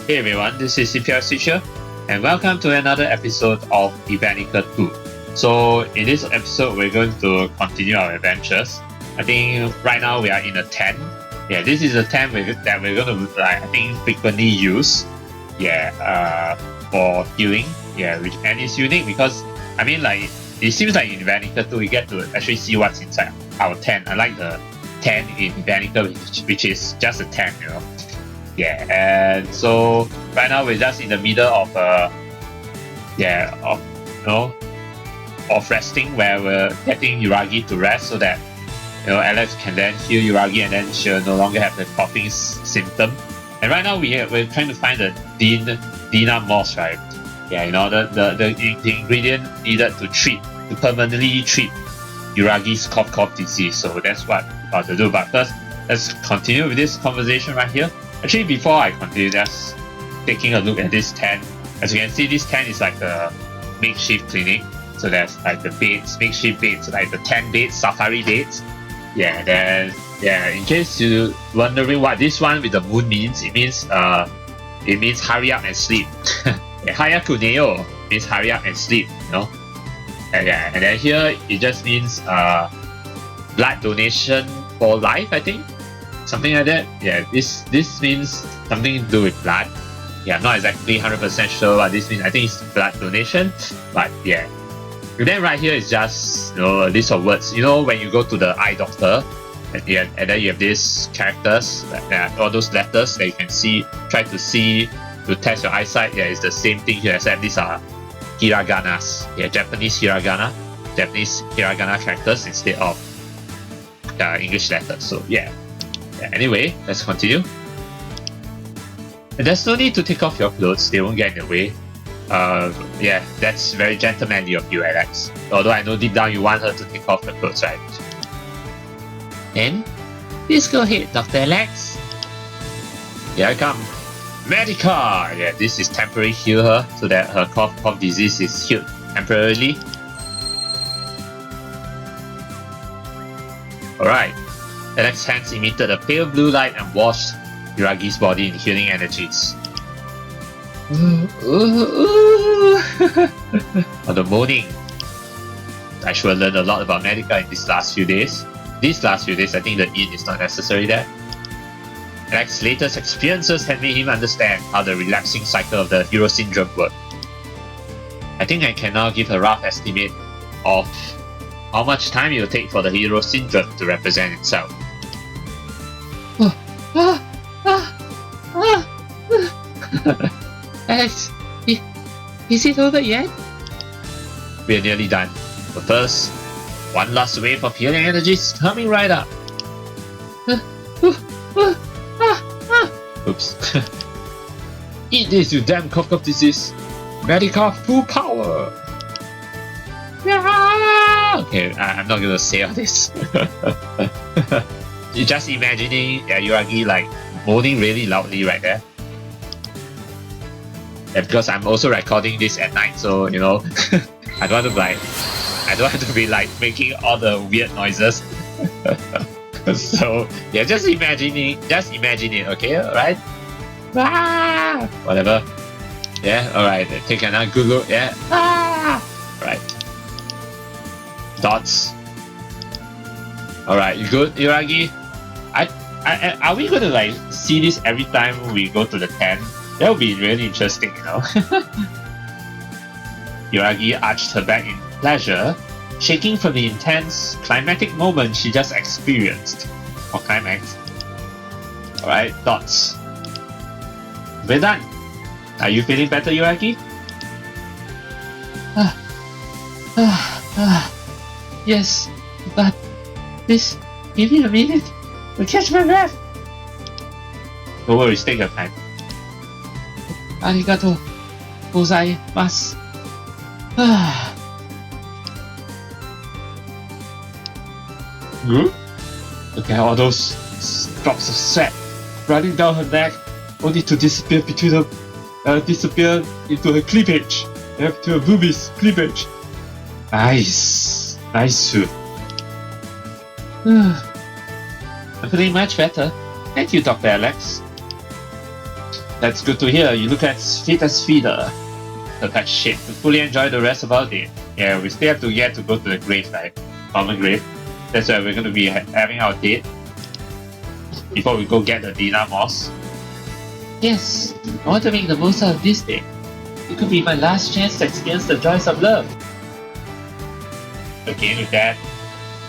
Hey everyone, this is eplipswich here, and welcome to another episode of Evenicle 2. So in this episode, we're going to continue our adventures. I think right now we are in a tent. Yeah, this is a tent that we're going to, I think, frequently use. For healing. Yeah, and it's unique because, I mean, like, it seems like in Evenicle 2, we get to actually see what's inside our tent. Unlike the tent in Evenicle, which is just a tent, you know. Yeah, and so right now we're just in the middle of resting, where we're getting Yuragi to rest so that Alex can then heal Yuragi and then she'll no longer have the coughing symptom. And right now we're trying to find the Dina moss, right? Yeah, the ingredient needed to permanently treat Yuragi's cough disease. So that's what we're about to do. But first, let's continue with this conversation right here. Actually, before I continue, just taking a look at this tent. As you can see, this tent is like a makeshift clinic. So there's like the beds, makeshift beds, like the tent beds, safari beds. Yeah, then in case you're wondering what this one with the moon means, it means hurry up and sleep. Hayaku neo means hurry up and sleep, And then here it just means blood donation for life, I think. Something like that. Yeah, this means something to do with blood. Yeah, I'm not exactly 100% sure what this means. I think it's blood donation, but yeah. And then right here is just a list of words. When you go to the eye doctor, and then you have these characters, all those letters that you can see, try to see to test your eyesight. Yeah, it's the same thing here, except these are hiraganas. Yeah, Japanese hiragana characters instead of English letters. So yeah. Anyway, let's continue. And there's no need to take off your clothes, they won't get in the way. That's very gentlemanly of you, Alex. Although I know deep down you want her to take off the clothes, right? Then, please go ahead, Dr. Alex. Here I come. Medica! Yeah, this is temporary heal her so that her cough disease is healed temporarily. Alright. Alex's hands emitted a pale blue light and washed Yuragi's body in healing energies. On the morning, I should have learned a lot about Medica in these last few days. I think the inn is not necessary there. Alex's latest experiences had made him understand how the relapsing cycle of the hero syndrome worked. I think I can now give a rough estimate of how much time it will take for the hero syndrome to represent itself. Alex, is it over yet? We're nearly done. But first, one last wave of healing energies coming right up. Oops. Eat this, you damn cough disease. Medica full power. Okay, I'm not gonna say all this. You're just imagining Yuragi like moaning really loudly right there. And because I'm also recording this at night, so I don't want to be like making all the weird noises. So yeah, just imagine it, okay? Alright? Whatever. Yeah, alright, take another good look, yeah. Right. Dots. Alright, you good, Yuragi? Are we gonna like see this every time we go to the tent? That would be really interesting, Yuragi arched her back in pleasure, shaking from the intense climatic moment she just experienced. Or climax. Alright, thoughts. We're done. Are you feeling better, Yuragi? Yes, but this... Give me a minute to catch my breath. No worries, take your time. Arigato gozaimasu. Good? Look at all those drops of sweat running down her neck, only to disappear into her cleavage. To her boobies cleavage. Nice suit. I'm feeling much better. Thank you, Dr. Alex. That's good to hear. You look as fit as feeder. The pet shit. To fully enjoy the rest of our day. Yeah, we still have to get to go to the grave, right? Common grave. That's where we're going to be having our date. Before we go get the Dina Moss. Yes, I want to make the most out of this day. It could be my last chance to experience the joys of love. Again with that,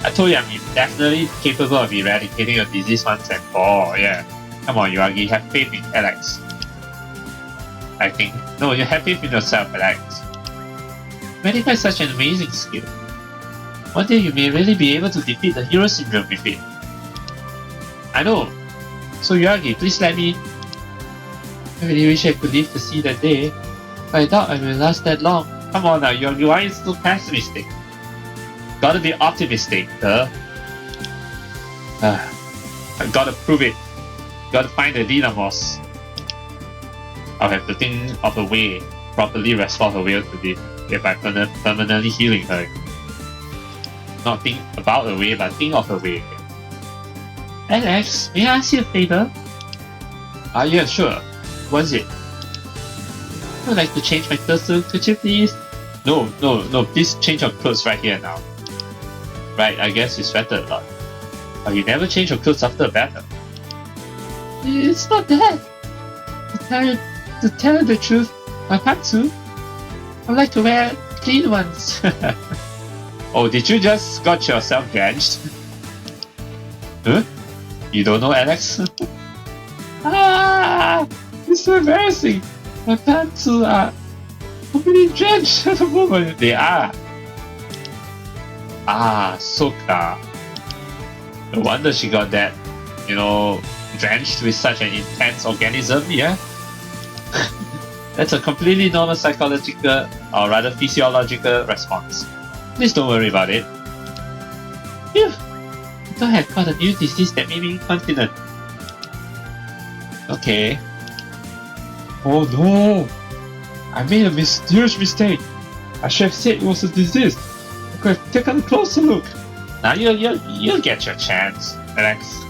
I told you I'm definitely capable of eradicating a disease once and for all, yeah. Come on, Yuragi, have faith in Alex. I think. No, you have faith in yourself, Alex. Medica is such an amazing skill. One day you may really be able to defeat the hero syndrome with it. I know. So Yuragi, please let me. I really wish I could live to see that day, but I doubt I will last that long. Come on now, you are still pessimistic. Gotta be optimistic, duh. I gotta prove it. Gotta find the Dynamos. I'll have to think of a way properly restore her will to live if I permanently healing her. Not think about a way, but think of a way. Alex, may I ask you a favor? Yeah, sure. What's it? I would like to change my clothes, so could you please? No, please change your clothes right here now. Right, I guess you sweated a lot. But you never change your clothes after a battle. It's not that. To tell the truth, I want to. I like to wear clean ones. Oh, did you just got yourself drenched? Huh? You don't know, Alex? It's so embarrassing. My pants are completely drenched at the moment. They are. Soka. No wonder she got that, drenched with such an intense organism, yeah? That's a completely normal psychological, or rather physiological response. Please don't worry about it. Phew! I thought I had caught a new disease that made me incontinent. Okay. Oh no! I made a huge mistake. I should have said it was a disease. I could have taken a closer look. Now you'll get your chance, Alex.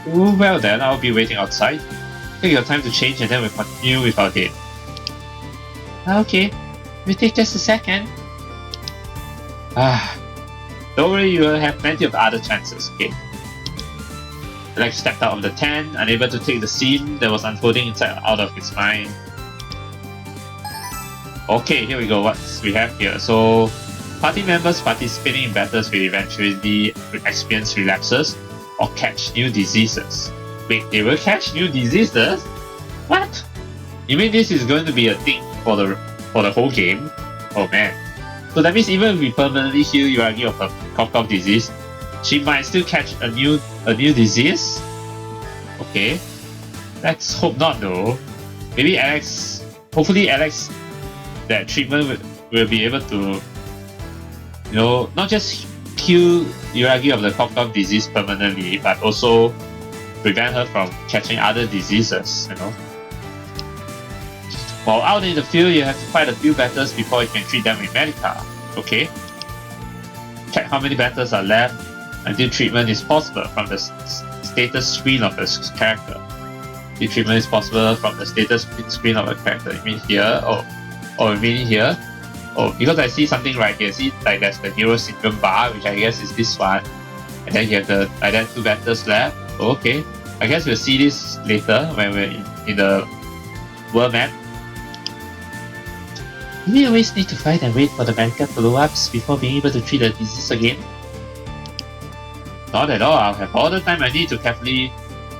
Oh, well then, I'll be waiting outside. Take your time to change and then we'll continue with our date. Okay, we'll take just a second. Don't worry, you will have plenty of other chances, okay? Alex stepped out of the tent, unable to take the scene that was unfolding inside out of his mind. Okay, here we go, what we have here. So, party members participating in battles will eventually experience relapses or catch new diseases. Wait, they will catch new diseases? What? You mean this is going to be a thing for the whole game? Oh man. So that means even if we permanently heal Yuragi of her cough disease, she might still catch a new disease? Okay. Let's hope not though. Maybe hopefully Alex, that treatment will be able to, not just heal Yuragi of the cough disease permanently, but also prevent her from catching other diseases, While out in the field, you have to fight a few battles before you can treat them with Medica. Okay. Check how many battles are left until treatment is possible from the status screen of the character. The treatment is possible from the status screen of a character. You mean here? Oh, you mean here? Oh, because I see something right here. See, like there's the hero syndrome bar, which I guess is this one. And then you have the 2 battles left. Oh, okay. I guess we'll see this later when we're in the world map. Do we always need to fight and wait for the medical follow-ups before being able to treat the disease again? Not at all. I'll have all the time I need to carefully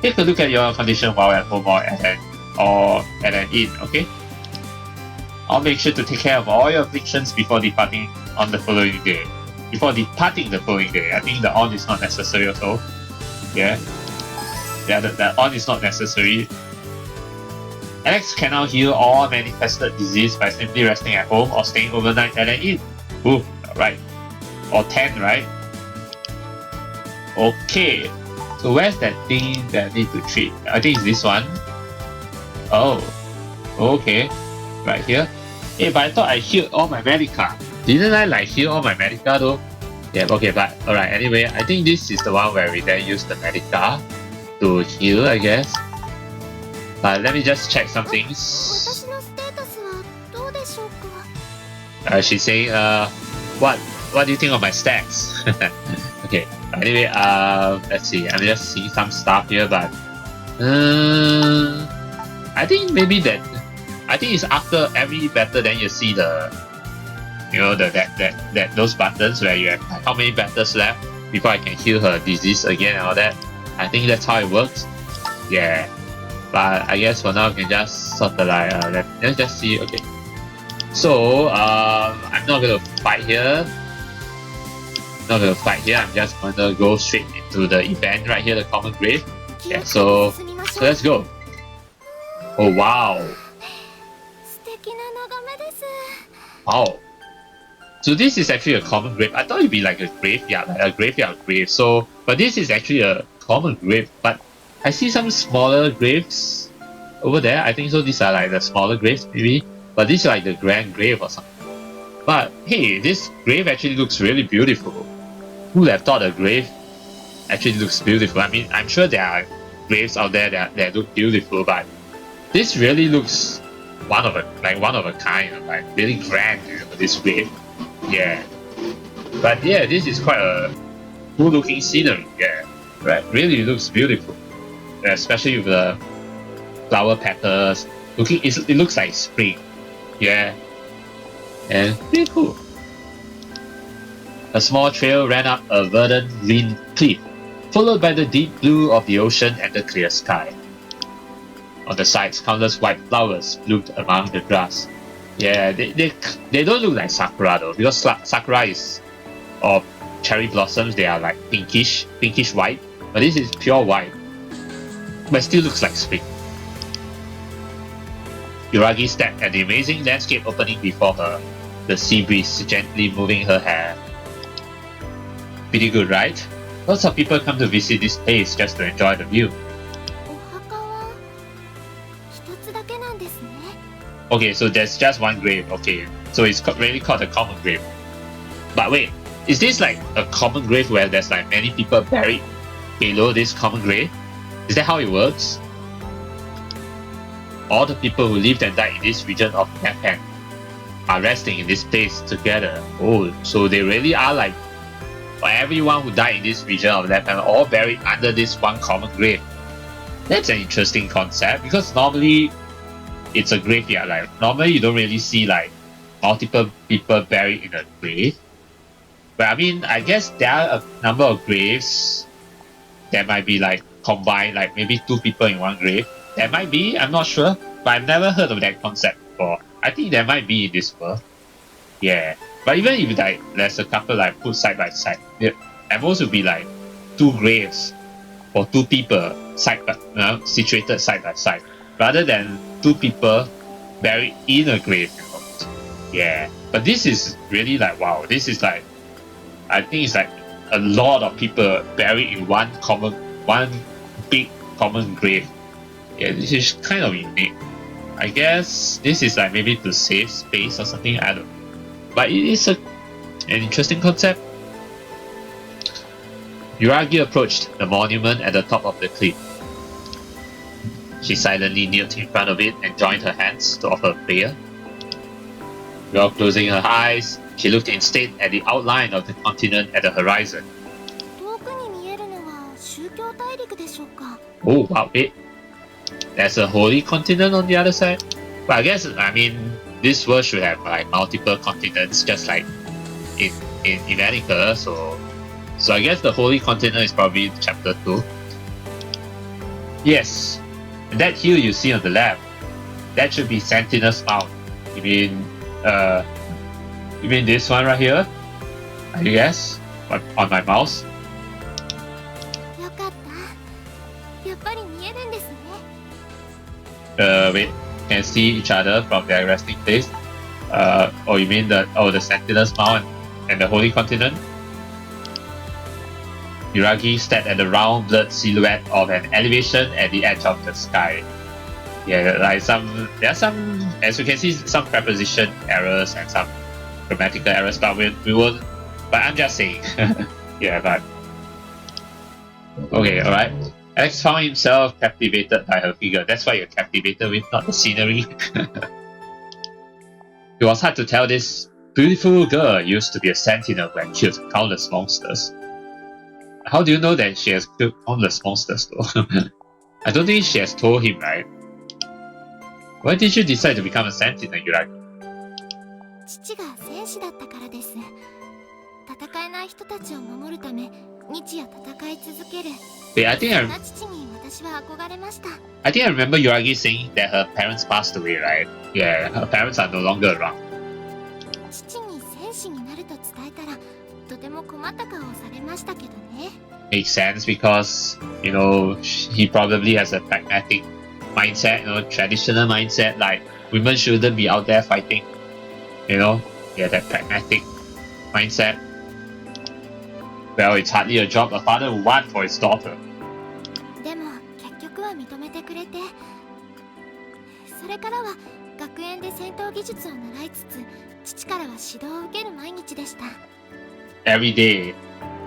take a look at your condition while at home or at an inn, okay? I'll make sure to take care of all your afflictions before departing the following day. I think the on is not necessary also. Yeah, the on is not necessary. Alex can now heal all manifested disease by simply resting at home or staying overnight at an inn. Ooh, right. Or 10, right? Okay. So where's that thing that I need to treat? I think it's this one. Oh. Okay. Right here. Hey, but I thought I healed all my Medica. Didn't I heal all my Medica though? Yeah, okay, but alright, anyway, I think this is the one where we then use the Medica to heal, I guess. But let me just check some things. 私のステータスはどうでしょうか。 She's saying, what do you think of my stats? Okay. Anyway, let's see. I'm just seeing some stuff here, but I think maybe that. I think it's after every battle, then you see the, you know, that those buttons where you have how many battles left before I can heal her disease again and all that. I think that's how it works. Yeah. But I guess for now, we can just sort of like let's just see. Okay. So I'm not gonna fight here. I'm just gonna go straight into the event right here, the common grave. Yeah. So let's go. Oh wow. 素敵な眺めです。 Wow. So this is actually a common grave. I thought it'd be like a graveyard, like a graveyard grave. So, but this is actually a common grave. But I see some smaller graves over there. I think so. These are like the smaller graves, maybe. But this is like the grand grave or something. But hey, this grave actually looks really beautiful. Who would have thought a grave actually looks beautiful? I mean, I'm sure there are graves out there that look beautiful, but this really looks one of a kind, like really grand, you know, this grave. Yeah. But yeah, this is quite a cool looking scenery. Yeah. Right. Really looks beautiful. Especially with the flower petals. It looks like spring. Yeah. And pretty cool. A small trail ran up a verdant green cliff, followed by the deep blue of the ocean and the clear sky. On the sides, countless white flowers bloomed among the grass. Yeah, they don't look like sakura though, because sakura is of cherry blossoms. They are like pinkish white, but this is pure white, but still looks like spring. Yuragi stepped at the amazing landscape opening before her, the sea breeze gently moving her hair. Pretty good, right? Lots of people come to visit this place just to enjoy the view. お墓は一つだけなんですね。 Okay, so there's just one grave. Okay, so it's really called a common grave. But wait, is this like a common grave where there's like many people buried below this common grave? Is that how it works? All the people who lived and died in this region of Japan are resting in this place together. Oh, so they really are like everyone who died in this region of Japan all buried under this one common grave. That's an interesting concept because normally it's a graveyard. Like normally you don't really see like multiple people buried in a grave. But I mean, I guess there are a number of graves that might be like combined, like maybe two people in one grave. That might be, I'm not sure, but I've never heard of that concept before. I think there might be in this world. Yeah. But even if like there's a couple like put side by side, at most would be like two graves or two people situated side by side, rather than two people buried in a grave. You know? Yeah. But this is really like wow. This is like, I think it's like a lot of people buried in one big common grave. Yeah, this is kind of unique. I guess this is like maybe to save space or something. I don't know. But it is an interesting concept. Yuragi approached the monument at the top of the cliff. She silently knelt in front of it and joined her hands to offer a prayer. While closing her eyes, she looked instead at the outline of the continent at the horizon. 遠くに見えるのは宗教大陸でしょうか。 Oh wow, wait. There's a holy continent on the other side? But I guess, I mean, this world should have like multiple continents, just like in Evenicle. So I guess the holy continent is probably chapter 2. Yes, and that hill you see on the left, that should be Sentinel's Mount. You mean this one right here? I guess on my mouse. よかった。やっぱり見えるんですね。 Wait, can see each other from their resting place. Oh, you mean the Sentinel's Mount and the Holy Continent? Yuragi stared at the round blurred silhouette of an elevation at the edge of the sky. Yeah, like there are some, as you can see, some preposition errors and some grammatical errors, but but I'm just saying. Yeah, but okay, alright. Alex found himself captivated by her figure. That's why you're captivated with, not the scenery. It was hard to tell this beautiful girl used to be a sentinel who had killed countless monsters. How do you know that she has killed countless monsters though? I don't think she has told him, right? Why did you decide to become a sentinel, Yuragi? 父が戦士だったからです。戦えない人たちを守るため、日夜戦い続ける。Wait, I think そんな父に私は憧れました。I remember Yuragi saying that her parents passed away, right? Yeah, her parents are no longer around. 父に戦士になると伝えたら、とても困った顔をされましたけどね。Makes sense because, you know, he probably has a pragmatic mindset, you know, traditional mindset, like women shouldn't be out there fighting. You know, yeah, that pragmatic mindset. Well, it's hardly a job a father would want for his daughter. でも結局は認めてくれて、それからは学園で戦闘技術を習いつつ、父からは指導を受ける毎日でした。Every day.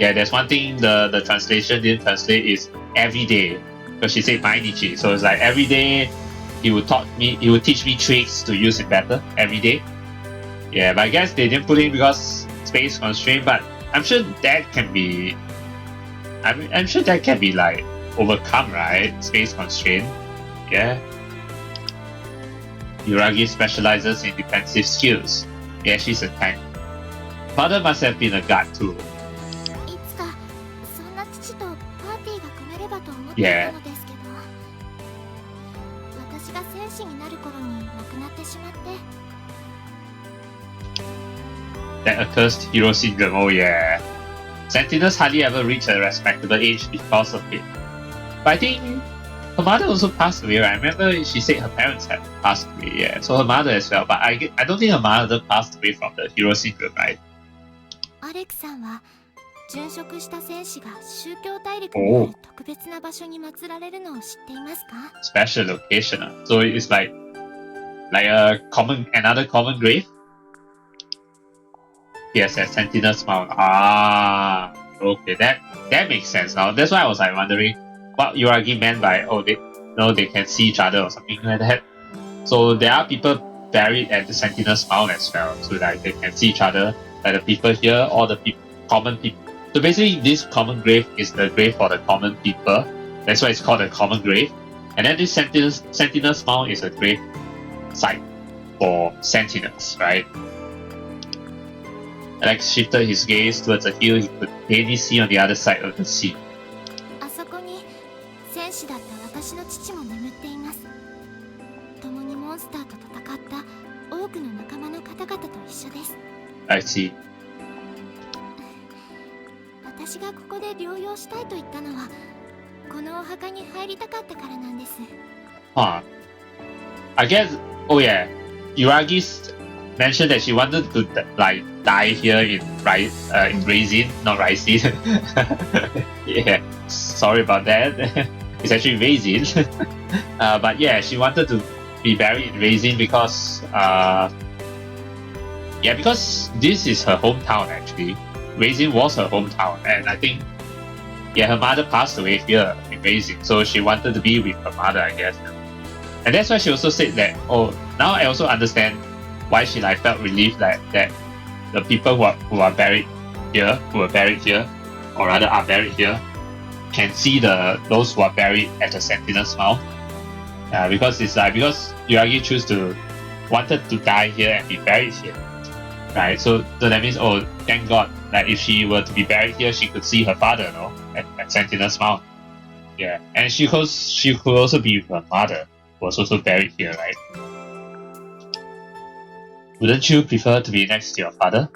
Yeah, there's one thing the translation didn't translate is every day. Because she said 毎日. So it's like every day he would teach me tricks to use it better every day. Yeah, but I guess they didn't put in because space constraint, but I'm sure that can be I'm sure that can be like overcome, right? Space constraint. Yeah. Yuragi specializes in defensive skills. Yeah, she's a tank. Father must have been a guard too. いつかそんな父とパーティーが組めればと思っていたのですけど、私が戦士になる頃に亡くなってしまって。That accursed hero syndrome, oh yeah. Sentinels hardly ever reach a respectable age because of it. But I think her mother also passed away, right? I remember she said her parents had passed away, yeah. So her mother as well, but I don't think her mother passed away from the hero syndrome, right? アレクさんは殉職した戦士が宗教大陸にある特別な場所に祀られるのを知っていますか？ Special location. So it's like another common grave? Yes, at Sentinel's Mount. Ah, okay, that makes sense now. That's why I was like wondering what Yuragi meant by they can see each other or something like that. So there are people buried at the Sentinel's Mount as well, so like they can see each other, like the people here or the common people. So basically, this common grave is the grave for the common people. That's why it's called a common grave. And then this Sentinel's Mount is a grave site for sentinels, right? Alex shifted his gaze towards a hill he could plainly see on the other side of the sea. あそこに戦士だった私の父も眠っています。共にモンスターと戦った多くの仲間の方々と一緒です。I see. 私がここで療養したいと言ったのは、このお墓に入りたかったからなんです。Huh. I guess, oh yeah, Yuragi's mentioned that she wanted to like die here in Raisin, not Raisin. Yeah, sorry about that. It's actually Raisin. But yeah, she wanted to be buried in Raisin because because this is her hometown actually. Raisin was her hometown, and I think her mother passed away here in Raisin, so she wanted to be with her mother, I guess. And that's why she also said that, oh, now I also understand why she like felt relieved that the people who are buried here, or rather are buried here, can see those who are buried at the Sentinel's Mount. Because it's like because Yuragi wanted to die here and be buried here, right? So that means, oh, thank God, like if she were to be buried here, she could see her father, no, at Sentinel's Mount. Yeah, and she could also be with her mother, who was also buried here, right? Wouldn't you prefer to be next to your father?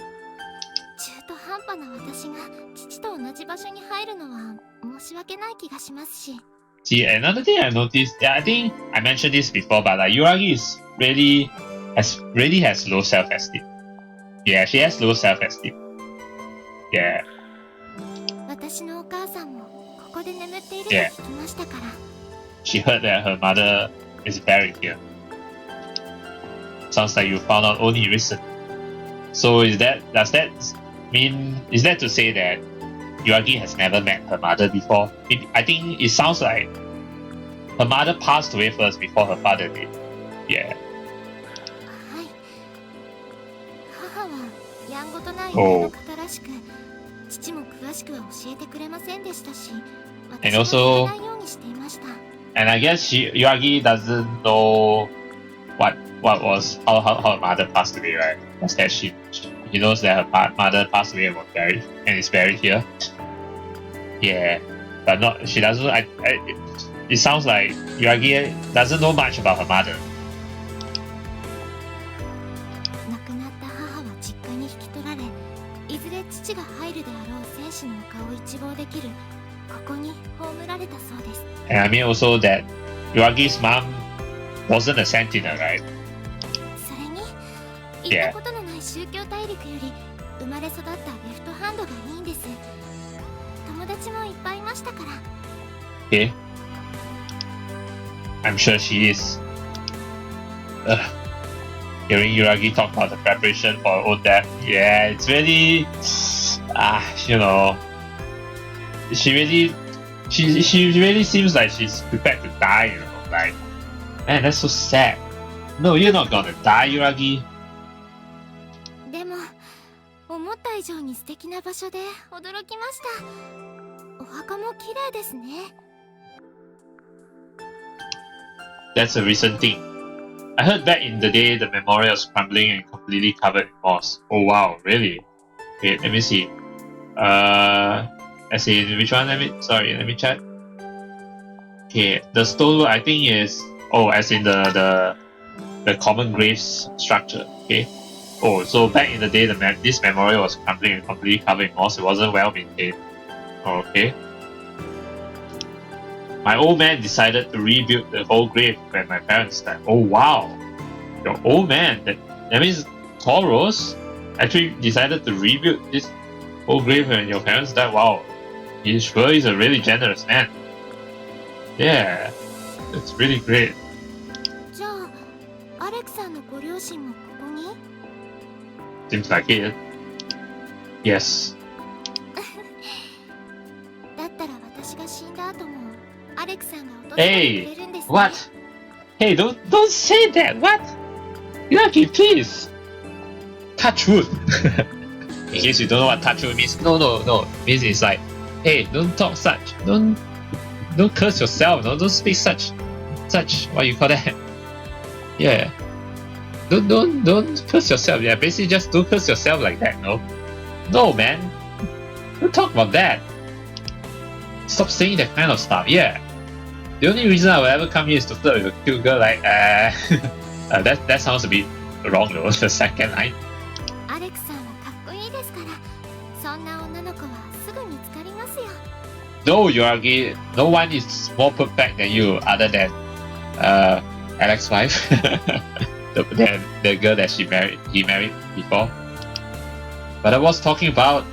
中途半端な私が父と同じ場所に入るのは申し訳ない気がしますし。See, another thing I noticed, I think I mentioned this before, but like Yuragi has low self-esteem. Yeah, she has low self-esteem. Yeah. 私のお母さんもここで眠っていると聞きましたから。She heard that her mother is buried here. Sounds like you found out only recently. So is that to say that Yuragi has never met her mother before. I think it sounds like her mother passed away first before her father did. Yeah. はい。母はやんごとないおう方らしく、父も詳しくは教えてくれませんでしたし、 And 私は also- 知らないようにしていました。 And I guess Yuragi doesn't know what was how her mother passed away, right? Just that she knows that her mother passed away and was buried and is buried here. Yeah, but not she doesn't. It sounds like Yuragi doesn't know much about her mother. 亡くなった母は実家に引き取られ、いずれ父が入るであろう戦士のお顔を一望できるここに葬られたそうです。 And I mean also that Yuragi's mom wasn't a sentinel, right? それに行ったことのない宗教大陸より生まれ育ったレフトハンドがいいんです。友達もいっぱいいましたから。 Okay. I'm sure she is. Hearing Yuragi talk about the preparation for her own death, yeah, it's really, you know, she really seems like she's prepared to die, you know, like, man, that's so sad. No, you're not gonna die, Yuragi. でも思った以上に素敵な場所で驚きました。お墓も綺麗ですね。 That's a recent thing. I heard back in the day the memorial was crumbling and completely covered in moss. Oh wow, really? Wait, let me see. As in which one? Let me check. Okay, the stonework I think is as in the common graves structure. Okay. Oh, so back in the day this memorial was crumbling and completely covered in moss. It wasn't well maintained. Okay. My old man decided to rebuild the whole grave when my parents died. Oh wow! Your old man, that means Taurus actually decided to rebuild this whole grave when your parents died. Wow, he's a really generous man. Yeah, it's really great. じゃあアレクさんのご両親もここに？ Seems like it. Yes. だったら私が死んだ後もアレクさんが訪れてくれるんですね。 What? Hey, don't say that. What? Yuragi, please. Touch wood. In case you don't know what touch wood means, no. Means it's like, hey, don't talk such. Don't curse yourself. No, don't speak such. What you call that? Yeah. Don't curse yourself. Yeah, basically just don't curse yourself like that. No, man. Don't talk about that. Stop saying that kind of stuff. Yeah. The only reason I will ever come here is to flirt with a cute girl like that sounds a bit wrong though, the second line. アレクさんはかっこいいですから、そんな女の子はすぐ見つかりますよ。 No, Yuragi, no one is more perfect than you other than Alex's wife. the girl that he married before. But I was talking about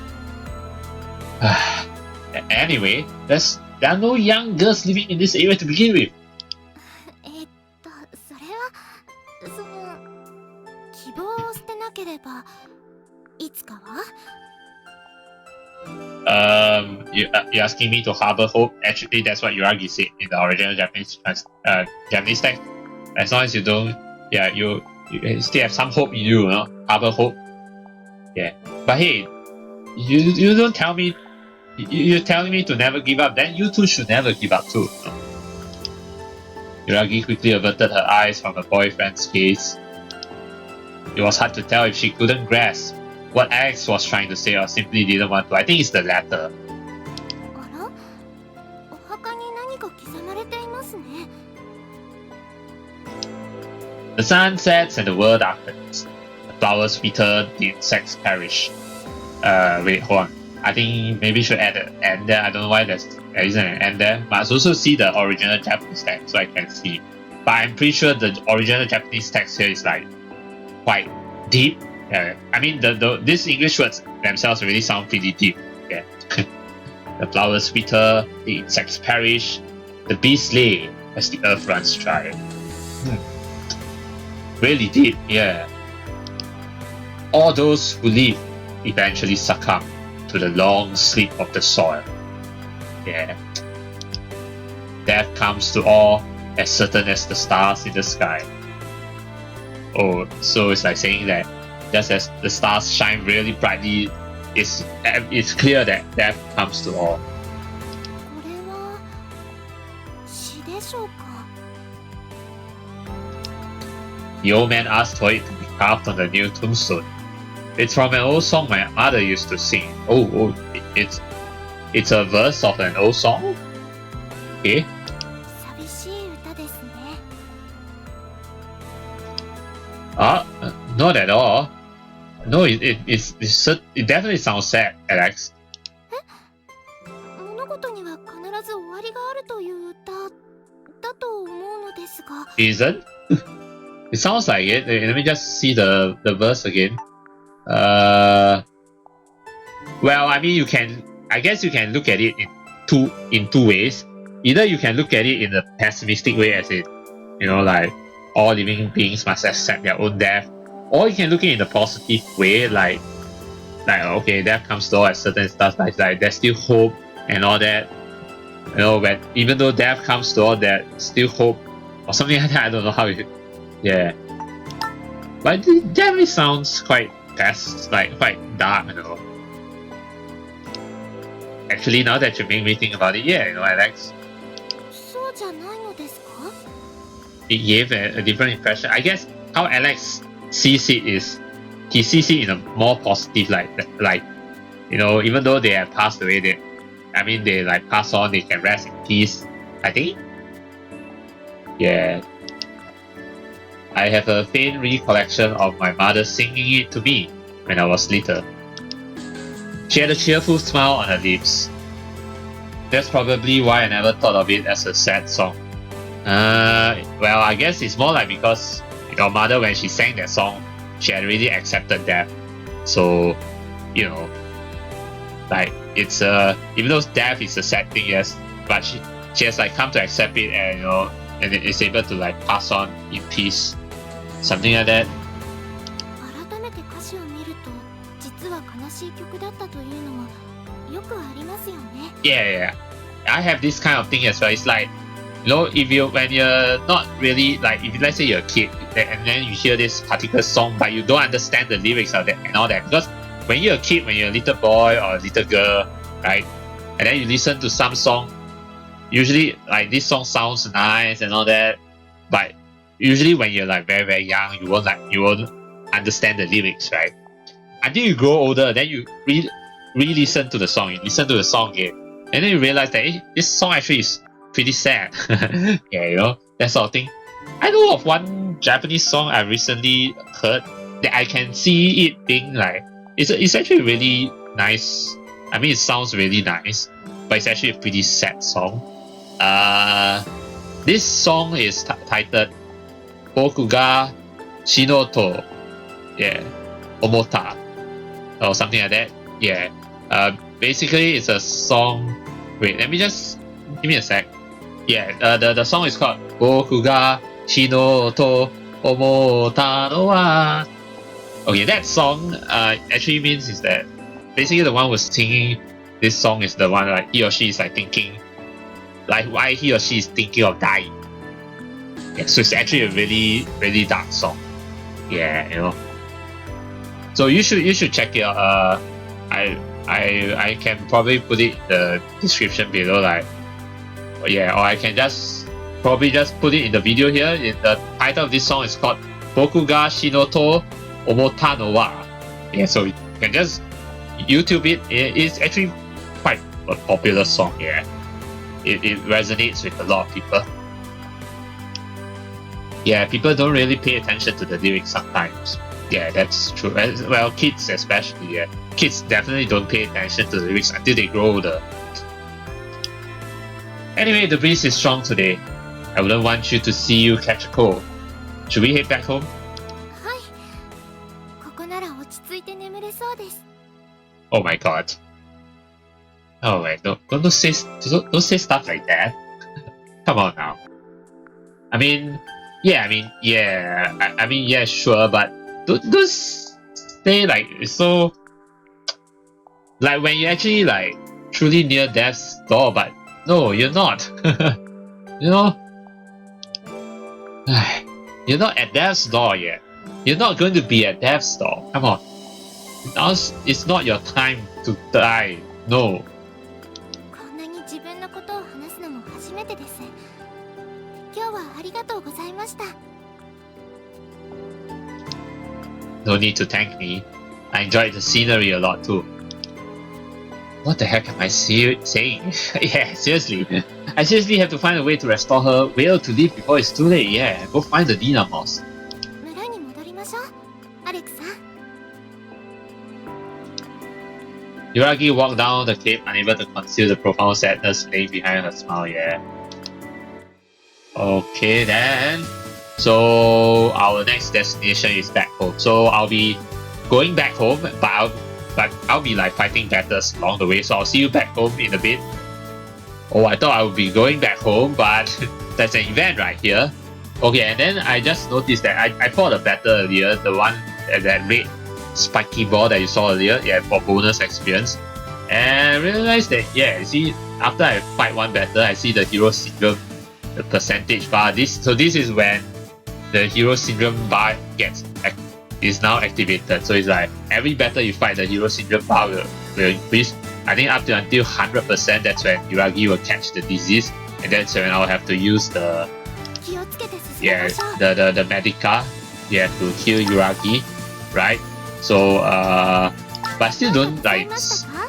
anyway, there are no young girls living in this area to begin with. それはその希望を捨てなければいつかは？ You're asking me to harbor hope. Actually, that's what Yuragi said in the original Japanese text. As long as you don't, you still have some hope in you, you know, harbor hope. Yeah, but hey, you don't tell me. You're telling me to never give up. Then you too should never give up too. Yuragi quickly averted her eyes from her boyfriend's gaze. It was hard to tell if she couldn't grasp what Alex was trying to say or simply didn't want to. I think it's the latter. あら、お墓に何か刻まれていますね。 The sun sets and the world darkens. The flowers wither, the insects perish. Wait, hold on. I think maybe should add an end there. I don't know why there isn't an end there. Must also see the original Japanese text so I can see. But I'm pretty sure the original Japanese text here is like quite deep. I mean, these English words themselves really sound pretty deep. Yeah. The flowers wither, the insects perish, the beasts lay as the earth runs dry. Really deep, yeah. All those who live eventually succumb. to the long sleep of the soil. Yeah. Death comes to all as certain as the stars in the sky. Oh, so it's like saying that just as the stars shine really brightly, it's clear that death comes to all. これは詩でしょうか。 The old man asked for it to be carved on the new tombstone. It's from an old song my mother used to sing. It's a verse of an old song? Okay. 寂しい歌ですね。 Not at all. No, it definitely sounds sad, Alex. 物事には必ず終わりがあるという歌だと思うのですが。 Isn't? It sounds like it. Let me just see the verse again. Well, I mean, I guess you can look at it in two ways. Either you can look at it in a pessimistic way, as in, like all living beings must accept their own death, or you can look at it in a positive way, like okay, death comes to all at certain stuff, like there's still hope and all that. When even though death comes to all, there's still hope, or something like that. I don't know how it. Yeah, but it definitely sounds quite quite dark, Actually, now that you make me think about it, yeah, Alex. そうじゃないのですか? It gave a different impression. I guess how Alex sees it is he sees it in a more positive light. Like, even though they have passed away, they like pass on, they can rest in peace. I think. Yeah. I have a faint recollection of my mother singing it to me when I was little. She had a cheerful smile on her lips. That's probably why I never thought of it as a sad song. Well, I guess it's more like because your mother, when she sang that song, she had already accepted death. So, like it's even though death is a sad thing, yes, but she has like come to accept it, and and is able to like pass on in peace, something like that. 改めて歌詞を見ると、実は悲しい曲だったというのはよくありますよね。Yeah. I have this kind of thing as well. It's like, when you're not really like, if let's say you're a kid and then you hear this particular song, but you don't understand the lyrics of it and all that, because when you're a kid, when you're a little boy or a little girl, right, and then you listen to some song, usually like this song sounds nice and all that, but usually when you're like very very young, you won't understand the lyrics, right? Until you grow older, then you re-listen to the song, you listen to the song again, and then you realize that this song actually is pretty sad. Yeah, that sort of thing. I know of one Japanese song I recently heard that I can see it being like it's actually really nice. I mean, it sounds really nice, but it's actually a pretty sad song. This song is titled Boku ga Shinoto, yeah, Omota, or something like that. Yeah. Basically, it's a song. Wait, let me just give me a sec. Yeah, the song is called Boku ga Shinoto Omota no wa. Okay, that song actually means is that basically the one who's singing this song is the one like he or she is like thinking like why he or she is thinking of dying. Yeah, so it's actually a really really dark song. Yeah, So you should check it out. I can probably put it in the description below, like yeah, or I can probably just put it in the video here. The title of this song is called Boku ga Shinoto Omota no wa. Yeah, so you can just YouTube it. It's actually quite a popular song. Yeah, it resonates with a lot of people. Yeah, people don't really pay attention to the lyrics sometimes. Yeah, that's true. Well, kids especially. Yeah, kids definitely don't pay attention to the lyrics until they grow older. Anyway, the breeze is strong today. I wouldn't want you to see you catch a cold. Should we head back home? はい。ここなら落ち着いて眠れそうです。 Oh my god. Oh wait, don't say stuff like that. Come on now. I mean, sure, but don't say like so. Like when you're actually like truly near death's door, but no, you're not. You know? You're not at death's door yet. You're not going to be at death's door. Come on. Now it's not your time to die. No. こんなに自分のことを話すのも初めてです。今日はありがとうございました。No need to thank me. I enjoyed the scenery a lot too. What the heck am I saying? Yeah, seriously. I seriously have to find a way to restore her will to live before it's too late. Yeah, go find the dynamos. 村に戻りましょう、アレクさん。Yuragi walked down the cliff, unable to conceal the profound sadness laying behind her smile. Yeah. Okay then. So our next destination is back home. So I'll be going back home, but I'll be like fighting battles along the way. So I'll see you back home in a bit. Oh, I thought I would be going back home, but there's an event right here. Okay, and then I just noticed that I fought a battle earlier, the one that red spiky ball that you saw earlier, yeah, for bonus experience. And I realized that, yeah, you see, after I fight one battle, I see the hero syndrome, the percentage bar. This is when the hero syndrome bar is now activated. So it's like every battle you fight, the hero syndrome bar will increase. I think up to until 100%. That's when Yuragi will catch the disease, and that's when I'll have to use the Medica, to kill Yuragi, right? So but I still don't like.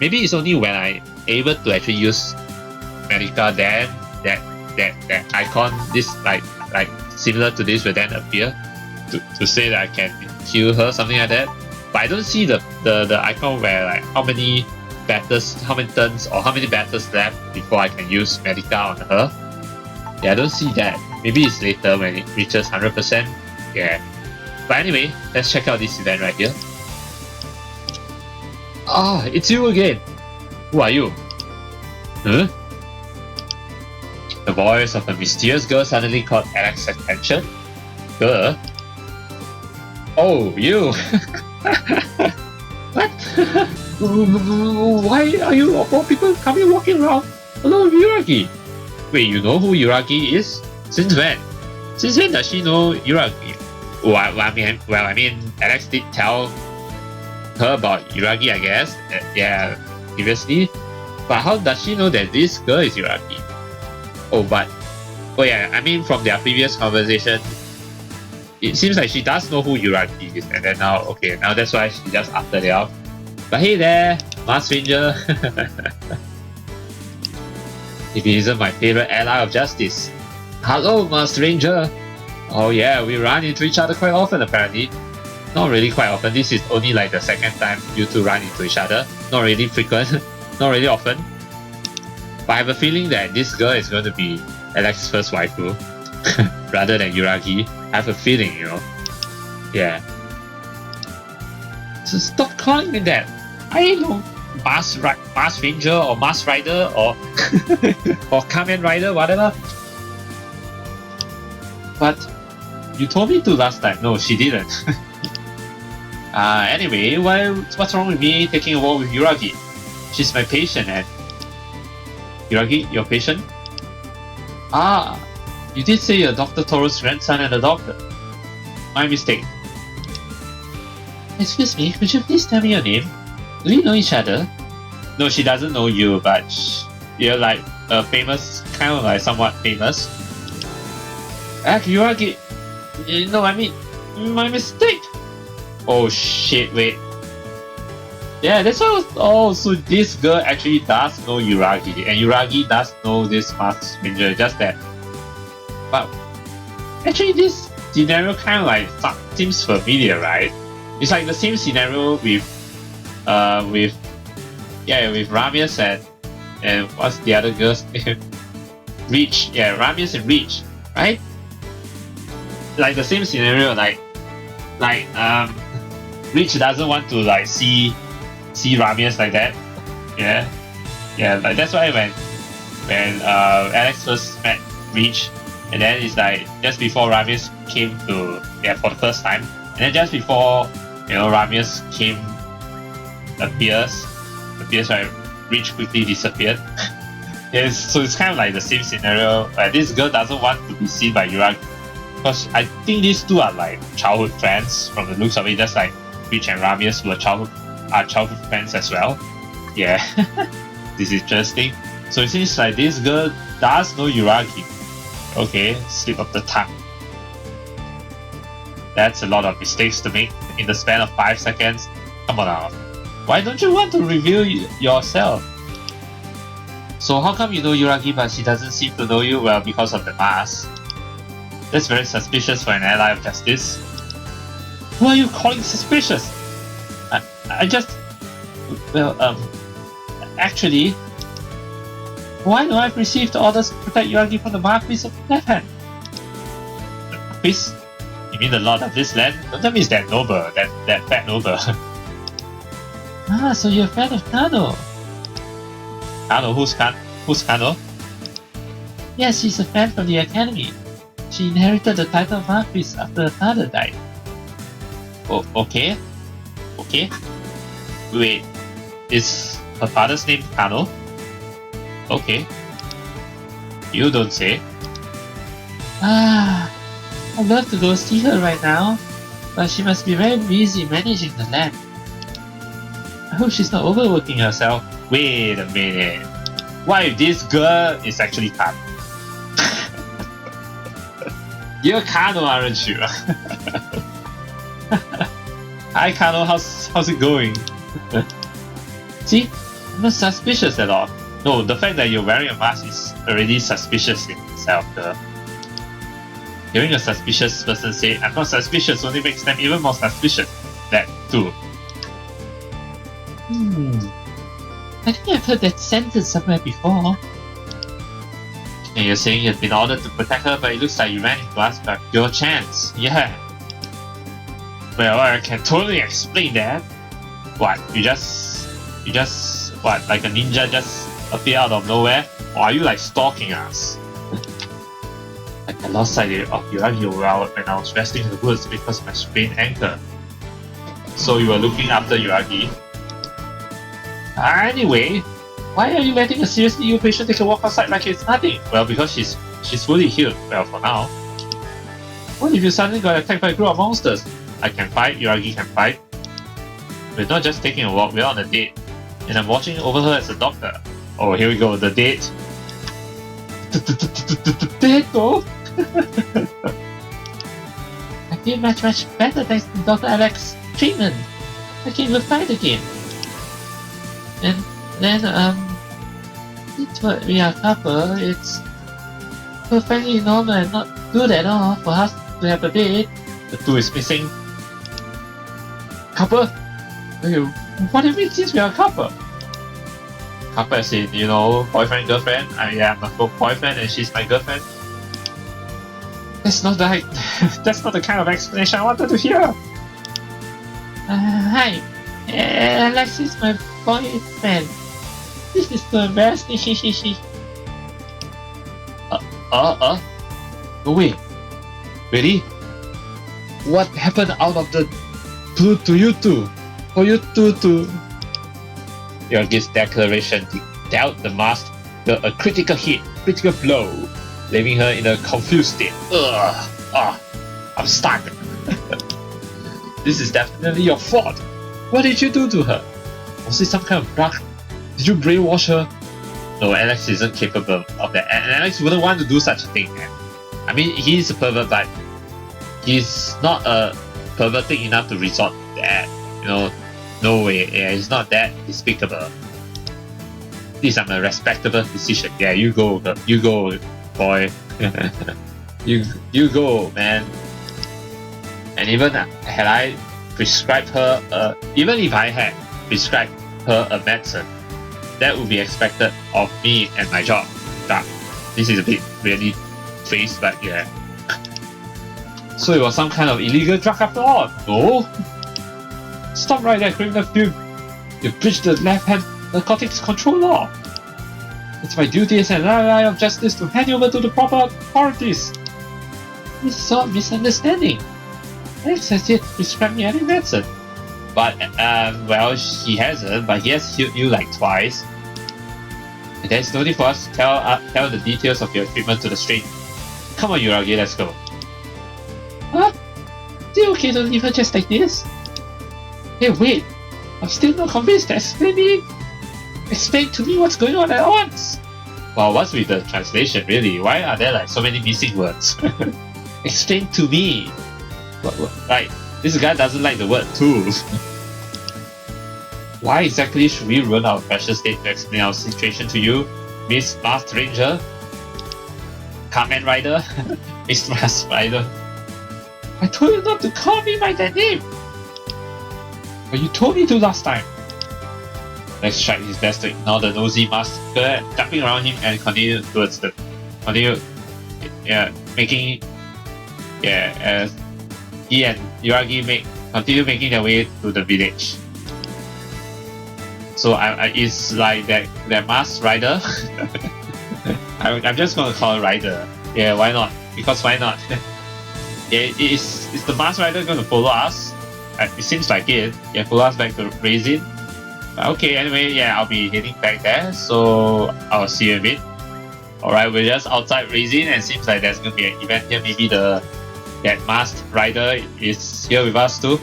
Maybe it's only when I able to actually use Medica, then that icon, this like similar to this, will then appear to say that I can kill her, something like that. But I don't see the icon where like how many battles, how many turns, or how many battles left before I can use Medica on her. Yeah, I don't see that. Maybe it's later when it reaches 100%. Yeah. But anyway, let's check out this event right here. Ah, it's you again. Who are you? Huh? The voice of a mysterious girl suddenly caught Alex's attention. Girl? Oh, you! What? Why are you of all people coming walking around alone with Yuragi? Wait, you know who Yuragi is? Since when? Since when does she know Yuragi? Well, I mean, Alex did tell her about Yuragi, I guess. Yeah, previously. But how does she know that this girl is Yuragi? Oh yeah, I mean, from their previous conversation, it seems like she does know who Yuragi is, and then now that's why she just after it out. But hey there, Masked Ranger. If he isn't my favorite ally of justice. Hello, Masked Ranger. Oh yeah, we run into each other quite often apparently. Not really quite often. This is only like the second time you two run into each other. Not really frequent. Not really often. But I have a feeling that this girl is going to be Alex's first waifu. Rather than Yuragi. I have a feeling, you know. Yeah. So stop calling me that. I ain't no Masked Ranger or Masked Rider or or Kamen Rider, whatever. But you told me to last time. No, she didn't. Anyway, what's wrong with me taking a walk with Yuragi? She's my patient, and Yuragi, your patient? Ah, you did say you're Dr. Toro's grandson and a doctor. My mistake. Excuse me, could you please tell me your name? Do we know each other? No, she doesn't know you, but you're like a famous, kind of like somewhat famous. Yuragi, no, I mean, my mistake. Oh shit, wait. Yeah, that's what so this girl actually does know Yuragi, and Yuragi does know this Masked Ranger, just that. But actually this scenario kind of like seems familiar, right? It's like the same scenario with Ramius and what's the other girl's name? Reach, yeah, Ramius and Reach, right? Like the same scenario, like Reach doesn't want to like see Ramius like that. Yeah. Like that's why when Alex first met Reach, and then it's like just before Ramius came to for the first time, and then just before Ramius appears, appears, right? Rich quickly disappeared. Yes, so it's kind of like the same scenario. This girl doesn't want to be seen by Yuragi. Because I think these two are like childhood friends from the looks of it, just like Rich and Ramius were childhood friends as well. Yeah, this is interesting. So it seems like this girl does know Yuragi. Okay, slip of the tongue. That's a lot of mistakes to make in the span of 5 seconds. Come on now. Why don't you want to reveal yourself? So how come you know Yuragi but she doesn't seem to know you? Well, because of the mask. That's very suspicious for an ally of justice. Who are you calling suspicious? I just... Well, actually... Why do I've received orders to protect Yuragi from the Marquis of the Left Hand? The Marquis? You mean the Lord of this land? Don't tell me it's that noble, that fat noble. Ah, so you're a fan of Kano. Kano? Who's Kano? Yes, she's a fan from the Academy. She inherited the title of Marquis after her father died. Oh, okay. Okay. Wait, is her father's name Kano? Okay. You don't say. Ah, I'd love to go see her right now, but she must be very busy managing the land. I hope she's not overworking herself. Wait a minute. What if this girl is actually Kano? You're Kano, aren't you? Hi Kano, how's it going? See? I'm not suspicious at all. No, the fact that you're wearing a mask is already suspicious in itself. Hearing a suspicious person say, I'm not suspicious, only makes them even more suspicious. That too. I think I've heard that sentence somewhere before. And you're saying you've been ordered to protect her, but it looks like you ran into us by your chance. Yeah. Well, I can totally explain that. What? You just what? Like a ninja just appear out of nowhere? Or are you like stalking us? Like I lost sight of Yuragi when I was resting in the woods because of my sprained ankle. So you were looking after Yuragi. Anyway, why are you letting a seriously ill patient take a walk outside like it's nothing? Well, because she's fully healed. Well, for now. What if you suddenly got attacked by a group of monsters? I can fight, Yuragi can fight. We're not just taking a walk, we're on a date. And I'm watching over her as a doctor. Oh, here we go, the date. Date though? I feel much better thanks to Dr. Alex's treatment. I can even fight again. And then, it's what we are a couple, it's perfectly normal and not good at all for us to have a date. The two is missing. Couple? What do you mean since we are a couple? Couple as in, you know, boyfriend, girlfriend? I am my boyfriend and she's my girlfriend. That's not the kind of explanation I wanted to hear. Hi. Alex is my boyfriend. This is so embarrassing. No way. Really? What happened out of the blue to you two? For you two to... Yuragi's declaration dealt the masked girl a critical blow, leaving her in a confused state. I'm stuck. This is definitely your fault. What did you do to her? Was it some kind of drug? Did you brainwash her? No, Alex isn't capable of that, and Alex wouldn't want to do such a thing, man. I mean, he's a pervert, but he's not pervertic enough to resort to that. You know, no way. Yeah, he's not that despicable. These are my respectable decision. Yeah, you go, boy. you go, man. And even had I prescribed her, even if I had prescribed her a medicine, that would be expected of me and my job. This is a bit really face, but yeah. So it was some kind of illegal drug after all? No? Stop right there, criminal fume. You breached the left-hand narcotics control law. It's my duty as an ally of justice to hand you over to the proper authorities. This is all misunderstanding. Alex has yet prescribed me any medicine. But, well, he hasn't, but he has healed you like twice. And there's no need for us to tell the details of your treatment to the stranger. Come on, Yuragi, let's go. What? Is it okay to leave her just like this? Hey, wait! I'm still not convinced. Explain to me what's going on at once! Well, what's with the translation, really? Why are there like so many missing words? Explain to me! What? Like, this guy doesn't like the word too. Why exactly should we ruin our precious state to explain our situation to you, Miss Masked Ranger? Kamen Rider? Miss Masked Rider? I told you not to call me by that name! But you told me to last time. Lex tried his best to ignore the nosy masker jumping around him and continue towards the as he and Yuragi continue making their way to the village. So it's like that masked rider. I'm just gonna call it Rider. Yeah, why not? Because why not? Yeah, is the masked rider gonna follow us? It seems like it. Yeah, follow us back to Raisin. Okay, anyway, yeah, I'll be heading back there, so I'll see you in a bit. Alright, we're just outside Raisin and seems like there's gonna be an event here. Maybe that masked rider is here with us too.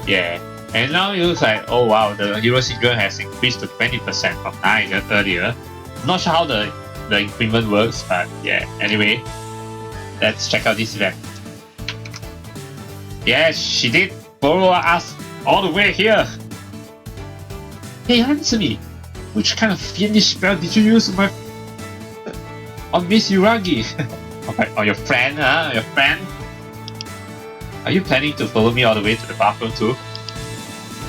Yeah. And now it looks like, oh wow, the hero syndrome has increased to 20% from 9 earlier. I'm not sure how the increment works, but yeah, anyway, let's check out this event. Yes, she did follow us all the way here. Hey, answer me! Which kind of fiendish spell did you use on Miss Yuragi? On your friend, huh? Your friend? Are you planning to follow me all the way to the bathroom too?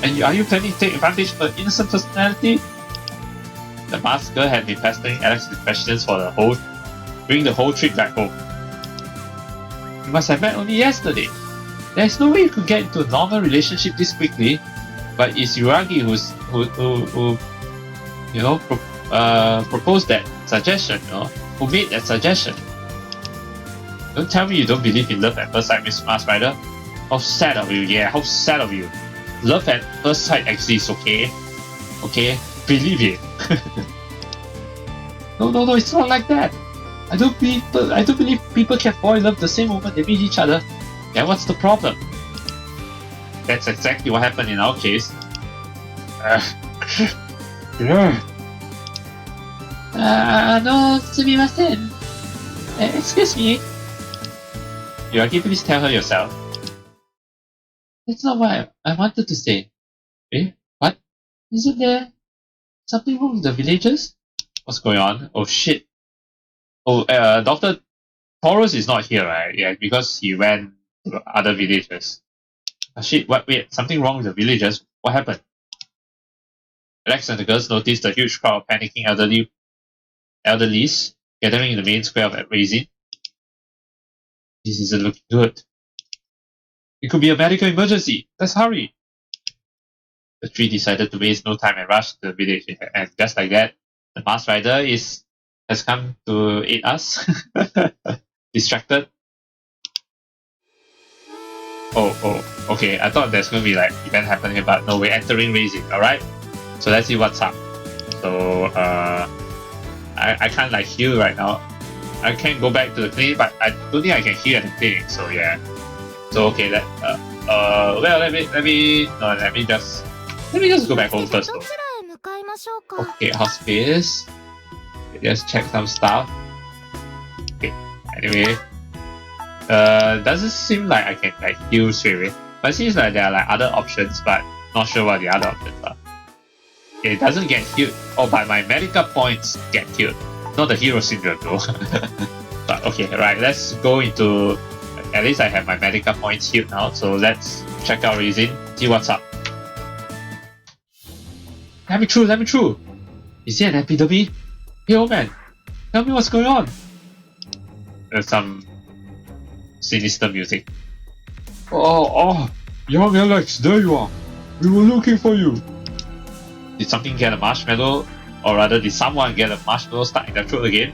And are you planning to take advantage of her innocent personality? The masked girl had been pestering Alex with questions during the whole trip back home. You must have met only yesterday. There's no way you could get into a normal relationship this quickly. But it's Yuragi who proposed that suggestion, who made that suggestion. Don't tell me you don't believe in love at first sight, Miss Masked Rider. How sad of you, yeah, how sad of you. Love at first sight exists, okay? Okay? Believe it. No, it's not like that. I don't believe people can fall in love the same moment they meet each other. Then what's the problem? That's exactly what happened in our case. No, sumimasen. Excuse me. Yuragi, please tell her yourself. That's not what I wanted to say. Eh? What? Isn't there something wrong with the villagers? What's going on? Oh shit. Oh, Dr. Taurus is not here, right? Yeah, because he went to other villages. Oh shit, wait, something wrong with the villagers? What happened? Alex and the girls noticed a huge crowd of panicking elderlies gathering in the main square of Raisin. This isn't looking good. It could be a medical emergency. Let's hurry. The three decided to waste no time and rush to the village. And just like that, the masked rider has come to aid us. Distracted. Oh, okay. I thought there's gonna be like event happening, but no, we're entering Raisin. Alright? So let's see what's up. So I can't like heal right now. I can go back to the clinic, but I don't think I can heal at the clinic, so yeah. So okay, let me just go back home first though. Okay, hospice. Just check some stuff. Okay, anyway. Doesn't seem like I can like heal straight away. But it seems like there are like other options, but not sure what the other options are. Okay, it doesn't get healed. Oh, but my Medica points get healed. Not the hero syndrome though. But okay, right, let's go into... At least I have my Medica points healed now, so let's check out Raisin, see what's up. Let me through! Is there an epidemic? Hey old man, tell me what's going on. There's some sinister music. Oh, young Alex, there you are. We were looking for you. Did something get a marshmallow? Or rather, did someone get a marshmallow stuck in their throat again?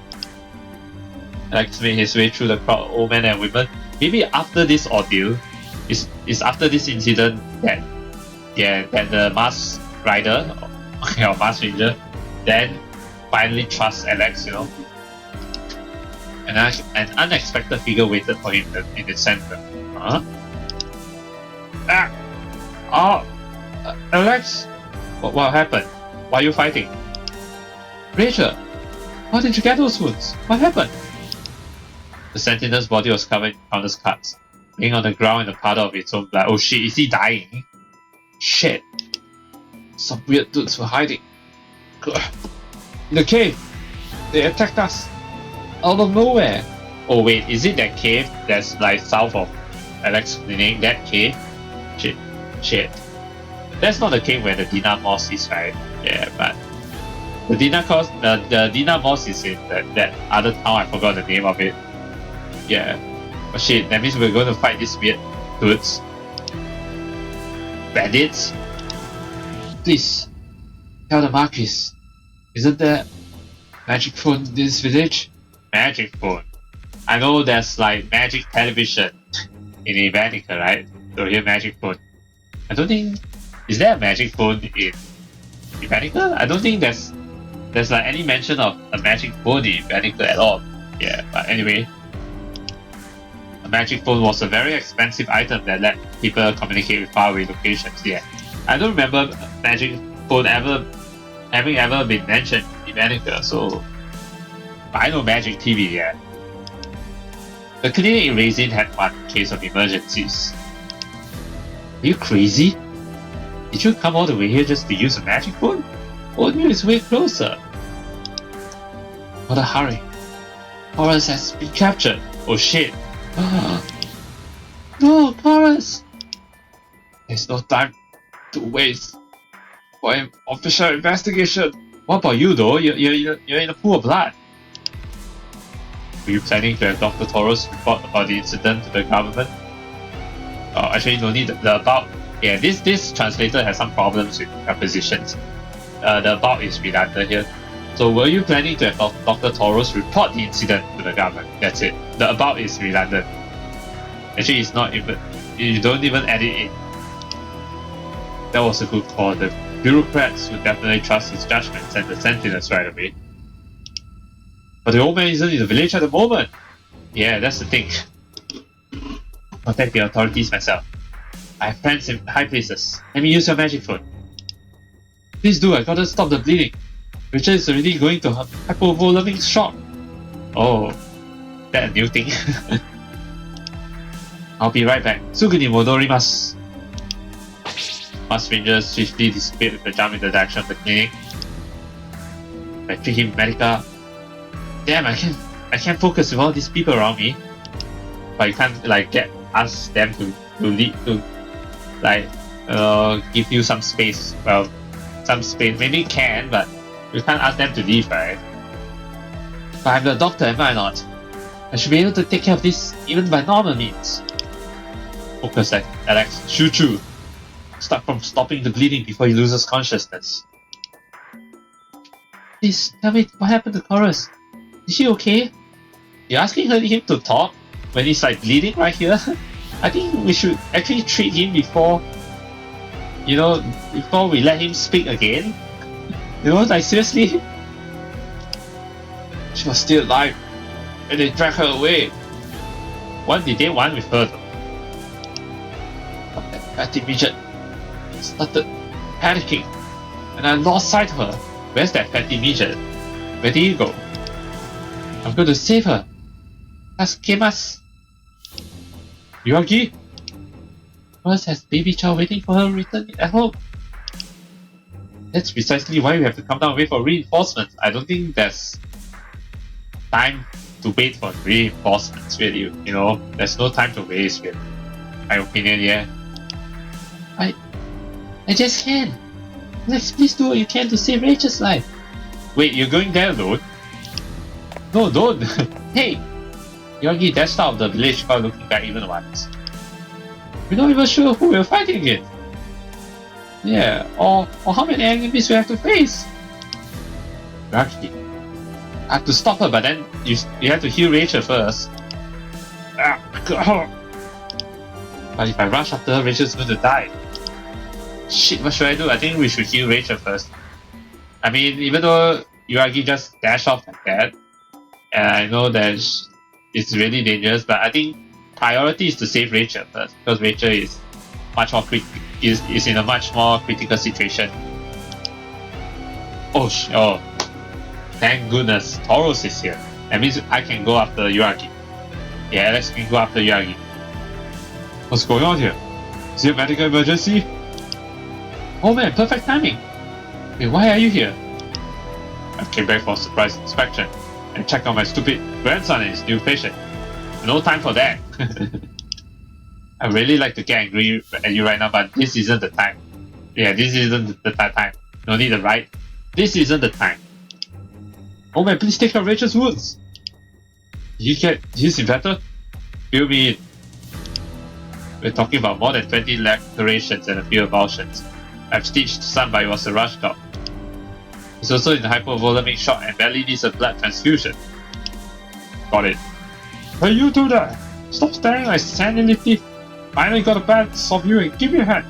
Alex made his way through the crowd of old men and women. Maybe after this ordeal, is after this incident that yeah, that the Mars Rider or Mars Ranger then finally trusts Alex, you know. An unexpected figure waited for him in the center. Huh? Alex! What happened? Why are you fighting? Rachel! How did you get those wounds? What happened? The Sentinel's body was covered in countless cuts, laying on the ground in a puddle of its own blood. Oh shit, is he dying? Shit. Some weird dudes were hiding. In the cave! They attacked us! Out of nowhere! Oh wait, is it that cave that's like south of Alex clinic? That cave? Shit. That's not the cave where the Dina Moss is, right? Yeah, but the Dina Moss is in that other town, I forgot the name of it. Yeah. But shit, that means we're going to fight these weird dudes. Bandits? Please, tell the Marquis, isn't there magic phone in this village? Magic phone? I know there's like magic television in Evenicle, right? So here magic phone. I don't think... Is there a magic phone in Evenicle? I don't think there's like any mention of a magic phone in Evenicle at all. Yeah, but anyway. A magic phone was a very expensive item that let people communicate with faraway locations. Yeah. I don't remember magic phone having ever been mentioned in Medica, so I know magic TV, yeah. The clinic in Raisin had one case of emergencies. Are you crazy? Did you come all the way here just to use a magic phone? Oatmeal is way closer. What a hurry. Horace has been captured. Oh shit. No, Horace! There's no time to waste for an official investigation. What about you though? You're in a pool of blood. Were you planning to have Dr. Toros report about the incident to the government? Oh, actually no need the about. Yeah, this translator has some problems with prepositions. The about is redundant here. So were you planning to have Dr. Toros report the incident to the government? That's it. The about is redundant. Actually it's not even, you don't even edit it. That was a good call. The bureaucrats would definitely trust his judgments and the sentinels right away. But the old man isn't in the village at the moment. Yeah, that's the thing. Contact the authorities myself. I have friends in high places. Let me use your magic phone. Please do, I gotta stop the bleeding. Richard is already going to hypovolemic shock. Oh, that a new thing? I'll be right back. Sugu ni modorimasu. Mars Ranger swiftly disappeared with a jump in the direction of the clinic. I treat him Medica. Damn, I can't focus with all these people around me. But you can't like ask them to lead to like give you some space. Well, some space. Maybe you can, but you can't ask them to leave, right? But I'm the doctor, am I not? I should be able to take care of this even by normal means. Focus, Alex. Choo-choo. Stop from stopping the bleeding before he loses consciousness. Please tell me what happened to Chorus. Is she okay? You're asking him to talk when he's like bleeding right here? I think we should actually treat him before, you know, before we let him speak again. You know, like seriously? She was still alive and they dragged her away. What did they want with her though? But that fatty midget started panicking and I lost sight of her. Where's that fatty midget? Where did he go? I'm going to save her. Askemas. Yuragi? First has baby child waiting for her return at home. That's precisely why we have to come down and wait for reinforcements. I don't think there's time to wait for reinforcements, really. You know, there's no time to waste, really. My opinion, yeah. I just can't. Lex, please do what you can to save Rachel's life. Wait, you're going there alone? No, don't! Hey! Yuragi dashed out of the village without looking back even once. We're not even sure who we're fighting against. Yeah, or how many enemies we have to face. Yuragi, I have to stop her, but then you have to heal Rachel first. But if I rush after her, Rachel's going to die. Shit, what should I do? I think we should heal Rachel first. I mean, even though Yuragi just dashed off like that, and I know that it's really dangerous, but I think priority is to save Rachel first, because Rachel is much more is in a much more critical situation. Oh, thank goodness, Taurus is here. That means I can go after Yuragi. Yeah, Alex can go after Yuragi. What's going on here? Is it a medical emergency? Oh man, perfect timing! Wait, why are you here? I came back for a surprise inspection and checked on my stupid grandson and his new patient. No time for that. I really like to get angry at you right now, but this isn't the time. Yeah, this isn't the time. No need to write. This isn't the time. Oh man, please take out Rachel's wounds. You get his better? Fill me in. We're talking about more than 20 lacerations and a few avulsions. I've stitched some, but it was a rush job. He's also in hypovolemic shock and badly needs a blood transfusion. Got it. Hey, you do that! Stop staring like senility. Finally got a badge of you and give me a hand.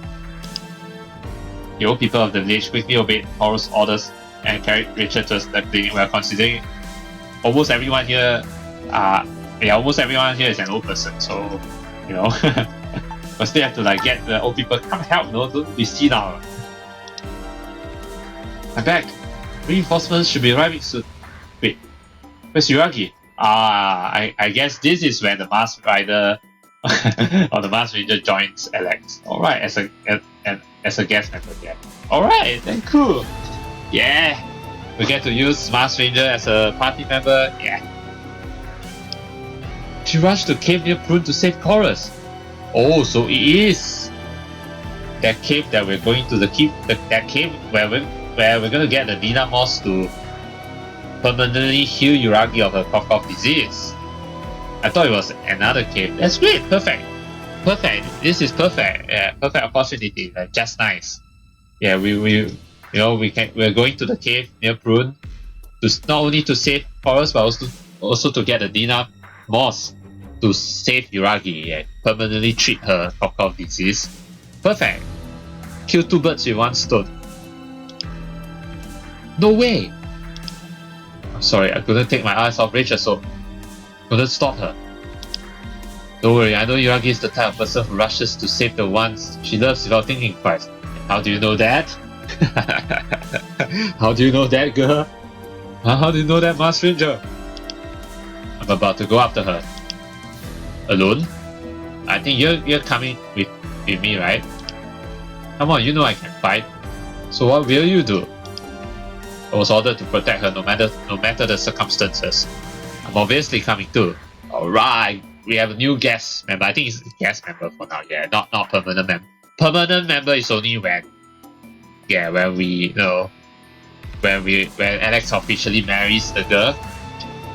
The old people of the village quickly obeyed Taurus' orders and carried Richard to the clinic. Well, considering almost everyone here is an old person, so you know. But still have to like get the old people come help, no, don't be seen now. I'm back. Reinforcements should be arriving soon. Wait, where's Yuragi? I guess this is when the Masked Rider or the Masked Ranger joins Alex. Alright, as a guest member, yeah. Alright, then cool. Yeah. We get to use Masked Ranger as a party member, yeah. She rushed to cave near Prune to save Chorus. Oh, so it is that cave that we're going to, that cave where we're gonna get the Dina Moss to permanently heal Yuragi of her cough disease. I thought it was another cave. That's great, perfect. This is perfect. Yeah, perfect opportunity. Like, just nice. Yeah, we're going to the cave near Prune to not only to save Chorus, but also to get the Dina Moss to save Yuragi, yeah, permanently treat her cough disease. Perfect. Kill two birds with one stone. No way! I'm sorry, I couldn't take my eyes off Rachel, so couldn't stop her. Don't worry, I know Yuragi is the type of person who rushes to save the ones she loves without thinking twice. How do you know that? How do you know that, girl? How do you know that, Masked Ranger? I'm about to go after her. Alone? I think you're coming with me, right? Come on, you know I can fight. So what will you do? I was ordered to protect her no matter the circumstances. I'm obviously coming too. Alright, we have a new guest member. I think it's guest member for now, yeah, not permanent member. Permanent member is only when Alex officially marries the girl.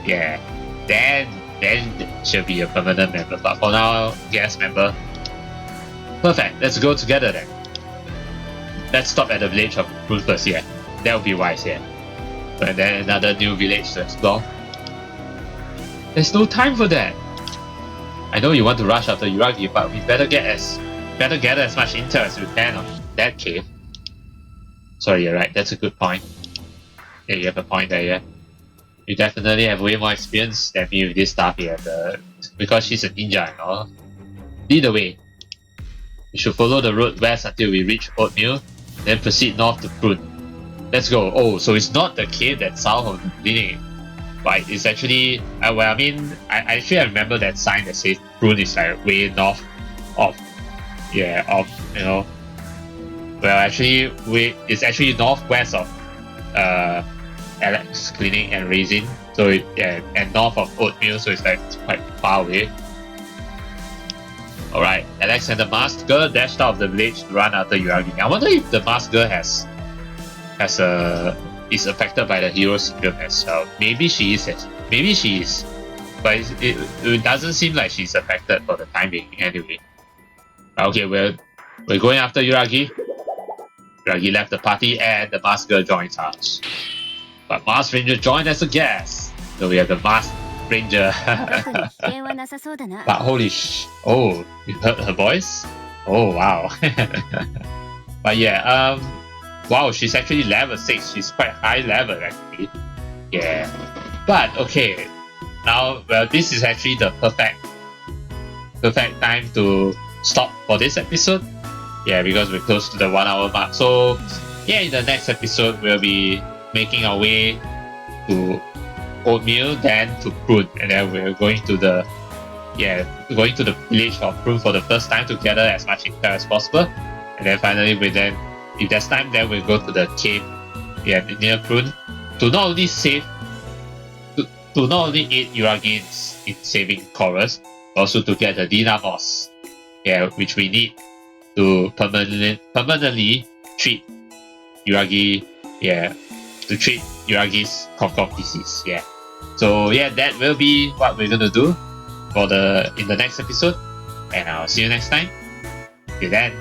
Yeah, then she'll be a permanent member. But for now, guest member. Perfect. Let's go together then. Let's stop at the village of Prune first. Yeah, that would be wise. Yeah, and then another new village to explore. There's no time for that. I know you want to rush after Yuragi, but we better gather as much intel as we can on that cave. Sorry, you're right. That's a good point. Yeah, you have a point there. Yeah. You definitely have way more experience than me with this stuff here, because she's a ninja and all. Lead the way. We should follow the road west until we reach Oatmeal, then proceed north to Prune. Let's go. Oh, so it's not the cave that's south of the clinic, but it's actually, I remember that sign that says Prune is like way north of, it's actually northwest of Alex Clinic and Raisin, so and north of Oatmeal, so it's like quite far away. Alright, Alex and the masked girl dashed out of the village to run after Yuragi. I wonder if the masked girl is affected by the hero syndrome as well. Maybe she is, but it doesn't seem like she's affected for the time being anyway. Okay, we're going after Yuragi. Yuragi left the party and the masked girl joins us. But Masked Ranger joined as a guest. So we have the Masked Ranger. But holy oh, you heard her voice? Oh wow. But yeah, wow, she's actually level 6. She's quite high level actually. Yeah. But okay, now well, this is actually the perfect time to stop for this episode. Yeah, because we're close to the 1 hour mark. So yeah, in the next episode we'll be making our way to Oatmeal, then to Prune, and then we're going to the village of Prune for the first time to gather as much intel as possible. And then finally if there's time, then we'll go to the cave near Prune to not only save to not only aid Yuragi in saving Chorus, also to get the dynamos, which we need to permanently treat Yuragi, to treat Yuragi's cough disease. So that will be what we're gonna do in the next episode, and I'll see you next time. Till then.